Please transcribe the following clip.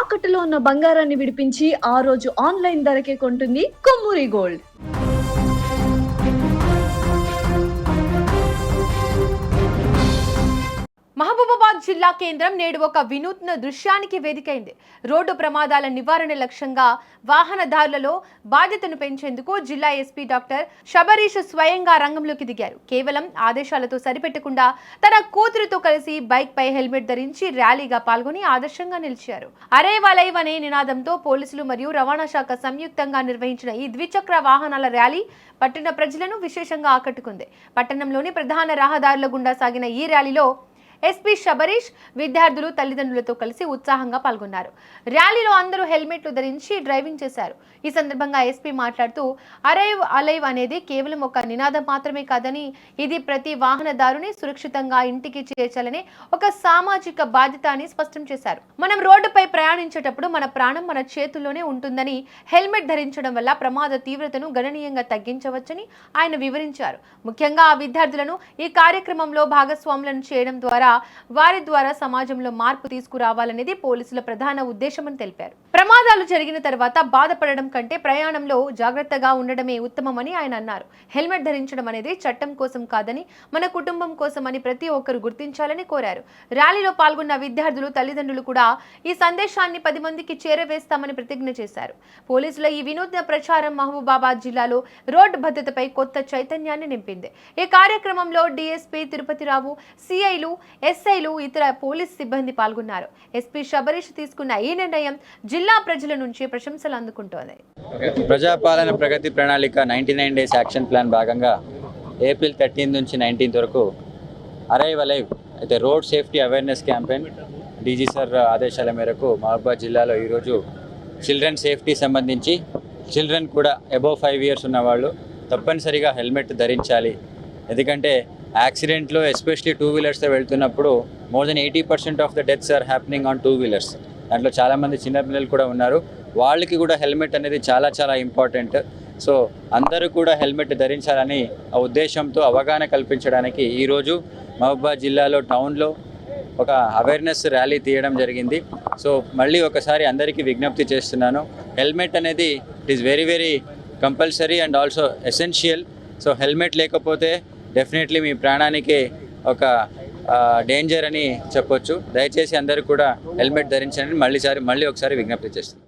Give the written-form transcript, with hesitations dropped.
తాకట్టులో ఉన్న బంగారాన్ని విడిపించి ఆ రోజు ఆన్లైన్ ధరకే కొంటుంది కొమ్మూరి గోల్డ్. మహబూబాబాద్ జిల్లా కేంద్రం నేడు ఒక వినూత్న దృశ్యానికి వేదికైంది. రోడ్డు ప్రమాదాల నివారణ లక్ష్యంగా వాహనదారులలో బాధ్యతను పెంచేందుకు జిల్లా ఎస్పీ డాక్టర్ శబరీష్ స్వయంగా రంగంలోకి దిగారు. కేవలం ఆదేశాలతో సరిపెట్టకుండా తన కూతురుతో కలిసి బైక్ పై హెల్మెట్ ధరించి ర్యాలీగా పాల్గొని ఆదర్శంగా నిలిచారు. అరే వలైవ్ అనే నినాదంతో పోలీసులు మరియు రవాణా శాఖ సంయుక్తంగా నిర్వహించిన ఈ ద్విచక్ర వాహనాల ర్యాలీ పట్టణ ప్రజలను విశేషంగా ఆకట్టుకుంది. పట్టణంలోని ప్రధాన రహదారుల గుండా సాగిన ఈ ర్యాలీలో ఎస్పీ శబరీష్ విద్యార్థులు తల్లిదండ్రులతో కలిసి ఉత్సాహంగా పాల్గొన్నారు. ర్యాలీలో అందరూ హెల్మెట్లు ధరించి డ్రైవింగ్ చేశారు. ఈ సందర్భంగా ఎస్పీ మాట్లాడుతూ అరైవ్ అలైవ్ అనేది కేవలం ఒక నినాదం మాత్రమే కాదని ఇది ప్రతి వాహనదారుని సురక్షితంగా ఇంటికి చేర్చాలనే ఒక సామాజిక బాధ్యత అని స్పష్టం చేశారు. మనం రోడ్డుపై ప్రయాణించేటప్పుడు మన ప్రాణం మన చేతుల్లోనే ఉంటుందని, హెల్మెట్ ధరించడం వల్ల ప్రమాద తీవ్రతను గణనీయంగా తగ్గించవచ్చని ఆయన వివరించారు. ముఖ్యంగా ఆ విద్యార్థులను ఈ కార్యక్రమంలో భాగస్వాములను చేయడం ద్వారా వారి ద్వారా సమాజంలో మార్పు తీసుకురావాలనేది పోలీసుల ప్రధాన ఉద్దేశమని తెలిపారు. ప్రమాదాలు జరిగిన తర్వాత బాధపడడం కంటే ప్రయాణంలో జాగ్రత్తగా ఉండడమే ఉత్తమమని ఆయన అన్నారు. హెల్మెట్ ధరించడం అనేది చట్టం కోసం కాదని మన కుటుంబం కోసమని ప్రతి ఒక్కరు గుర్తించాలని కోరారు. ర్యాలీలో పాల్గొన్న విద్యార్థులు తల్లిదండ్రులు కూడా ఈ సందేశాన్ని 10 మందికి చేరవేస్తామని ప్రతిజ్ఞ చేశారు. పోలీసుల ఈ వినూత్న ప్రచారం మహబూబాబాద్ జిల్లాలో రోడ్డు భద్రతపై కొత్త చైతన్యాన్ని నింపింది. ఈ కార్యక్రమంలో డీఎస్పీ తిరుపతిరావు, సిఐలు, ఎస్ఐలు, ఇతర పోలీస్ సిబ్బంది పాల్గొన్నారు. ఎస్పీ శబరీష్ తీసుకున్న ఈ నిర్ణయం జిల్లా ప్రజల నుంచి ప్రశంసలు అందుకుంటోంది. ప్రజాపాలన ప్రగతి ప్రణాళిక 99 డేస్ యాక్షన్ ప్లాన్ భాగంగా ఏప్రిల్ 13 నుంచి 19 వరకు అరైవ్ అలైవ్ అయితే road safety awareness campaign DG sir ఆదేశాల మేరకు మహబూబాబాద్ జిల్లాలో ఈరోజు చిల్డ్రన్ సేఫ్టీ సంబంధించి చిల్డ్రన్ కూడా అబోవ్ 5 years ఉన్నవాళ్ళు తప్పనిసరిగా హెల్మెట్ ధరించాలి. ఎందుకంటే యాక్సిడెంట్లో ఎస్పెషలీ 2 వీలర్స్తో వెళ్తున్నప్పుడు more than 80% of the deaths are happening on 2 wheelers. దాంట్లో చాలామంది చిన్నపిల్లలు కూడా ఉన్నారు. వాళ్ళకి కూడా హెల్మెట్ అనేది చాలా చాలా ఇంపార్టెంట్. సో అందరూ కూడా హెల్మెట్ ధరించాలని ఆ ఉద్దేశంతో అవగాహన కల్పించడానికి ఈరోజు మహబూబాబాద్ జిల్లాలో టౌన్లో ఒక అవేర్నెస్ ర్యాలీ తీయడం జరిగింది. సో మళ్ళీ ఒకసారి అందరికీ విజ్ఞప్తి చేస్తున్నాను, హెల్మెట్ అనేది it is very very compulsory and also essential. So helmet లేకపోతే డెఫినెట్లీ మీ ప్రాణానికి ఒక డేంజర్ అని చెప్పొచ్చు. దయచేసి అందరూ కూడా హెల్మెట్ ధరించండి మళ్ళీ ఒకసారి విజ్ఞప్తి చేస్తున్నాను.